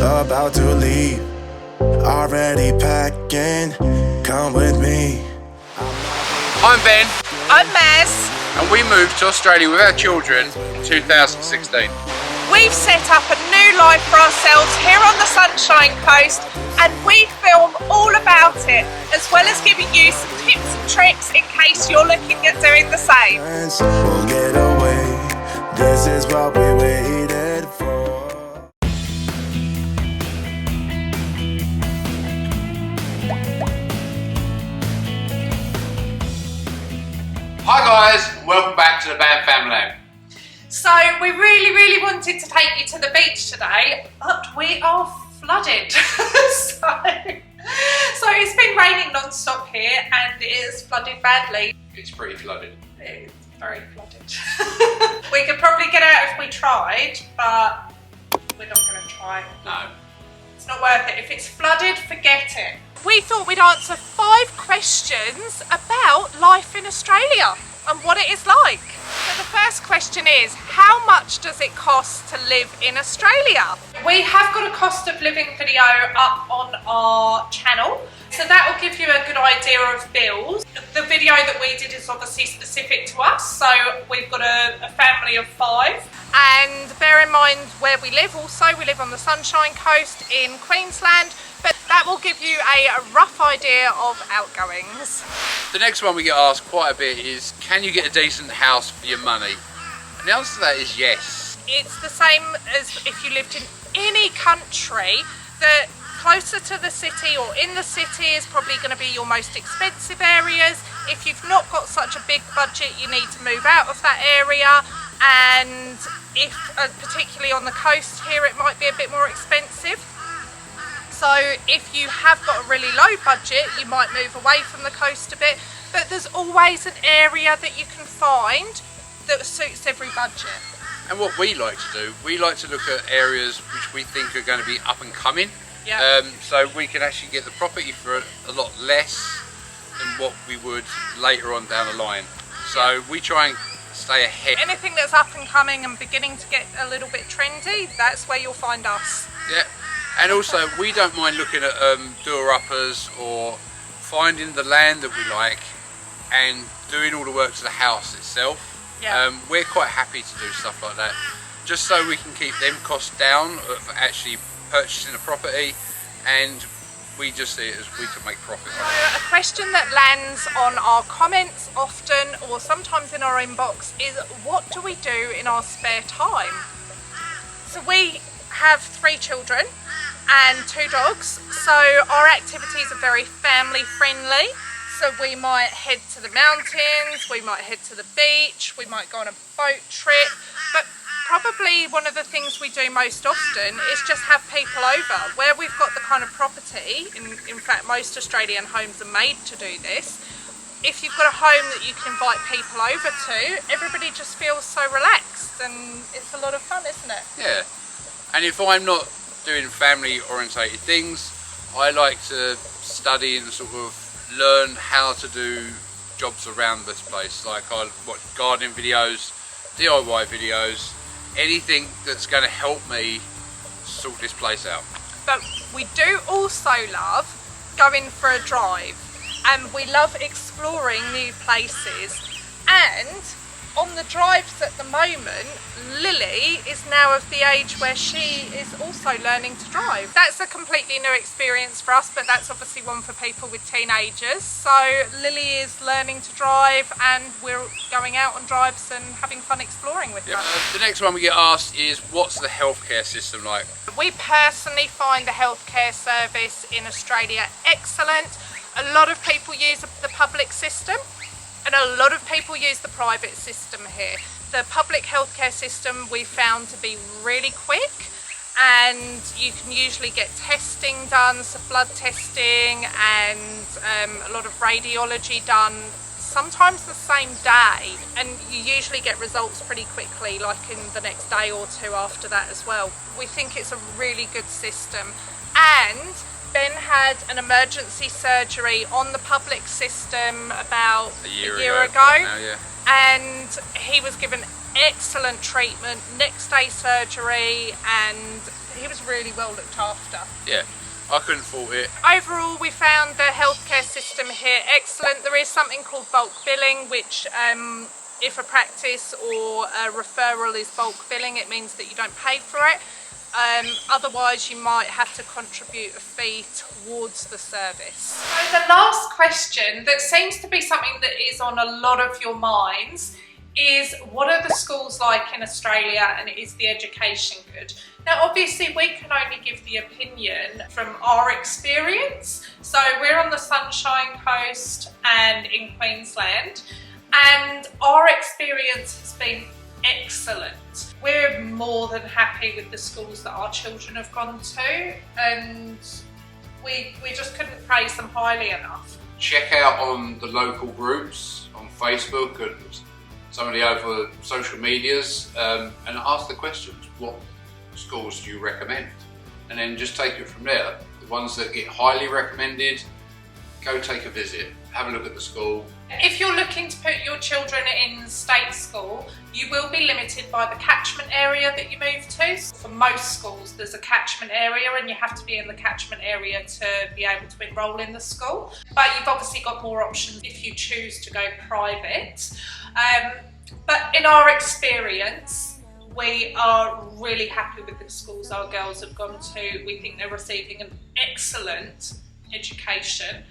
about to leave. Already packing, come with me. I'm Ben. I'm Maz. And we moved to Australia with our children in 2016. We've set up a new life for ourselves here on the Sunshine Coast, and we film all about it, as well as giving you some tips and tricks in case you're looking at doing the same. We'll get away. This is what we waited for. Hi guys, and welcome back to the Band Family. So we really wanted to take you to the beach today, but we are flooded. so it's been raining non-stop here and it is flooded badly. It's pretty flooded. It's very flooded. We could probably get out if we tried, but we're not going to try. No. It's not worth it. If it's flooded, forget it. We thought we'd answer 5 questions about life in Australia and what it is like. So the first question is, how much does it cost to live in Australia? We have got a cost of living video up on our channel, so that will give you a good idea of bills. The video that we did is obviously specific to us, so we've got a family of 5. And bear in mind where we live also, we live on the Sunshine Coast in Queensland, but that will give you a rough idea of outgoings. The next one we get asked quite a bit is, can you get a decent house for your money? And the answer to that is yes. It's the same as if you lived in any country. The closer to the city or in the city is probably going to be your most expensive areas. If you've not got such a big budget, you need to move out of that area, and if particularly on the coast here, it might be a bit more expensive. So if you have got a really low budget, you might move away from the coast a bit, but there's always an area that you can find that suits every budget. And what we like to do, we like to look at areas which we think are going to be up and coming. Yeah. So we can actually get the property for a lot less than what we would later on down the line. So we try and stay ahead. Anything that's up and coming and beginning to get a little bit trendy, that's where you'll find us. Yeah. And also, we don't mind looking at doer-uppers or finding the land that we like and doing all the work to the house itself. Yeah. We're quite happy to do stuff like that, just so we can keep them costs down of actually purchasing a property, and we just see it as we can make profit. A question that lands on our comments often, or sometimes in our inbox, is what do we do in our spare time? So we have 3 children and 2 dogs, so our activities are very family friendly. So we might head to the mountains, we might head to the beach, we might go on a boat trip, but probably one of the things we do most often is just have people over. Where we've got the kind of property, in fact most Australian homes are made to do this, if you've got a home that you can invite people over to, everybody just feels so relaxed and it's a lot of fun, isn't it? Yeah, and if I'm not doing family orientated things, I like to study and sort of learn how to do jobs around this place. Like I watch gardening videos, DIY videos, anything that's going to help me sort this place out. But we do also love going for a drive, and we love exploring new places. And on the drives at the moment, Lily is now of the age where she is also learning to drive. That's a completely new experience for us, but that's obviously one for people with teenagers. So Lily is learning to drive and we're going out on drives and having fun exploring with her. The next one we get asked is, what's the healthcare system like? We personally find the healthcare service in Australia excellent. A lot of people use the public system, and a lot of people use the private system here. The public healthcare system we found to be really quick, and you can usually get testing done, so blood testing and a lot of radiology done, sometimes the same day, and you usually get results pretty quickly, like in the next day or 2 after that as well. We think it's a really good system. And Ben had an emergency surgery on the public system about a year ago. Now, yeah. And he was given excellent treatment, next day surgery, and he was really well looked after. Yeah, I couldn't fault it. Overall, we found the healthcare system here excellent. There is something called bulk billing, which if a practice or a referral is bulk billing, it means that you don't pay for it. Otherwise, you might have to contribute a fee towards the service. So the last question that seems to be something that is on a lot of your minds is, what are the schools like in Australia, and is the education good? Now obviously we can only give the opinion from our experience. So we're on the Sunshine Coast and in Queensland, and our experience has been excellent. We're more than happy with the schools that our children have gone to, and we just couldn't praise them highly enough. Check out on the local groups on Facebook and some of the other social medias, and ask the questions, what schools do you recommend? And then just take it from there. The ones that get highly recommended, go take a visit, have a look at the school. If you're looking to put your children in state school, you will be limited by the catchment area that you move to. For most schools, there's a catchment area and you have to be in the catchment area to be able to enrol in the school. But you've obviously got more options if you choose to go private. But in our experience, we are really happy with the schools our girls have gone to. We think they're receiving an excellent education,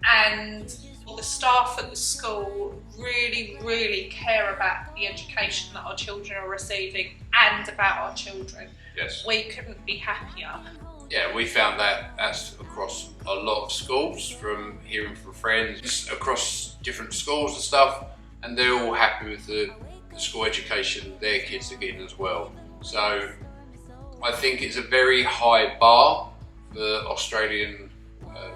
and the staff at the school really care about the education that our children are receiving and about our children. Yes. We couldn't be happier. Yeah, we found that's across a lot of schools, from hearing from friends across different schools and stuff, and they're all happy with the school education their kids are getting as well. So I think it's a very high bar for Australian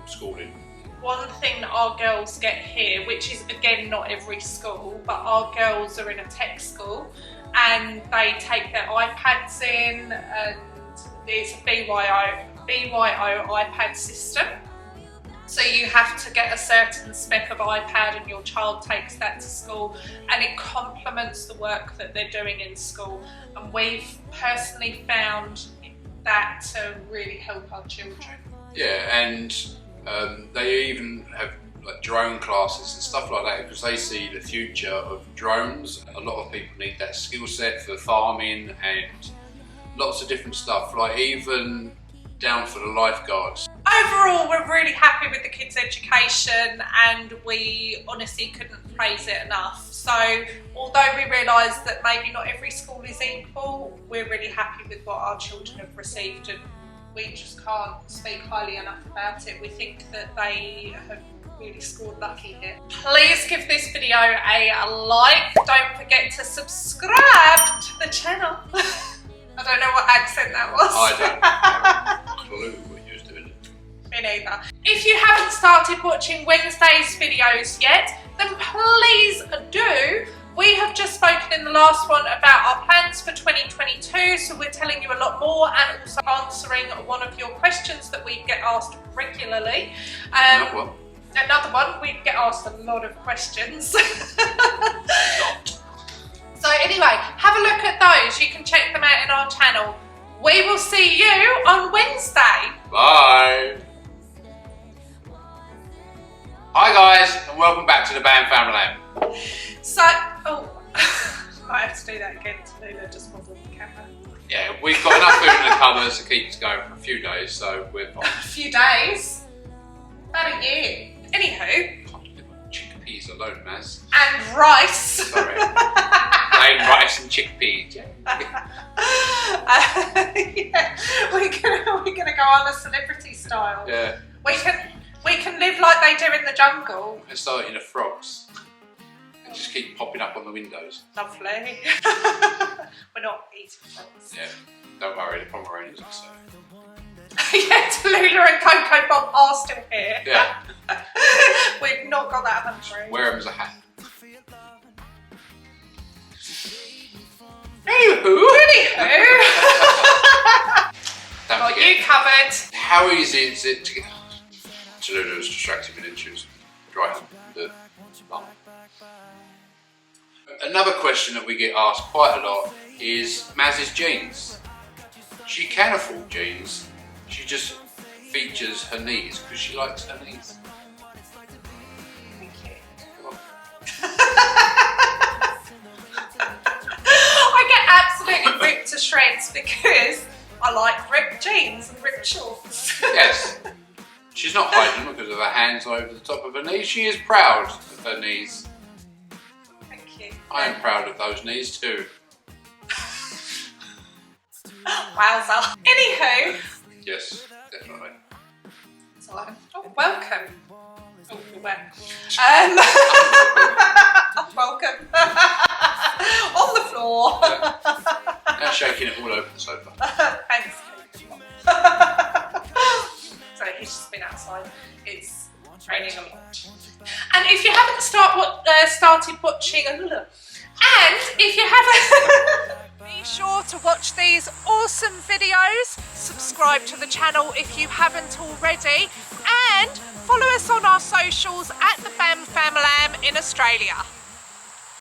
schooling. One thing that our girls get here, which is again not every school, but our girls are in a tech school and they take their iPads in, and it's a BYO iPad system. So you have to get a certain spec of iPad and your child takes that to school, and it complements the work that they're doing in school. And we've personally found that to really help our children. Yeah, and they even have like drone classes and stuff like that, because they see the future of drones. A lot of people need that skill set for farming and lots of different stuff, like even down for the lifeguards. Overall, we're really happy with the kids' education, and we honestly couldn't praise it enough. So although we realise that maybe not every school is equal, we're really happy with what our children have received, and we just can't speak highly enough about it. We think that they have really scored lucky here. Please give this video a like. Don't forget to subscribe to the channel. I don't know what accent that was. I don't have a clue what you was doing. Me neither. If you haven't started watching Wednesday's videos yet, then please do. We have just spoken in the last one about our plans for 2022, so we're telling you a lot more and also answering one of your questions that we get asked regularly. Another one, we get asked a lot of questions. So anyway, have a look at those. You can check them out in our channel. We will see you on Wednesday. Bye. Hi guys, and welcome back to the Band Family. So, I have to do that again. Tallulah just wasn't on the camera. Yeah, we've got enough food in the cupboards to keep us going for a few days, so we're fine. A few days? About a year. Anywho. Can't live on chickpeas alone, Maz. And rice. Sorry. Plain rice and chickpeas, yeah. Yeah, we're gonna go on a celebrity style. Yeah. We can live like they do in the jungle. Let's start eating the frogs. And just keep popping up on the windows. Lovely. We're not eating frogs. Yeah. Don't worry, the Pomeranians will say. Yeah, Tallulah and Coco Bob are still here. Yeah. We've not got that hungry. Wear them as a hat. Anywho. Got you covered. How easy is it to get... Tallulah was distracted me, didn't she? She was driving the line. Another question that we get asked quite a lot is Maz's jeans. She can afford jeans, she just features her knees because she likes her knees. Thank you. Come on. I get absolutely ripped to shreds because I like ripped jeans and ripped shorts. Yes. She's not hiding them because of her hands over the top of her knees. She is proud of her knees. Thank you. I am proud of those knees too. Wowza. Anywho. Yes, definitely. So welcome. Oh, you're wet. Welcome. On the floor. Yeah. Now shaking it all over the sofa. Thanks. So he's just been outside. It's raining a lot. And if you haven't started watching, and if you haven't, be sure to watch these awesome videos. Subscribe to the channel if you haven't already, and follow us on our socials at the Bam Famalam in Australia.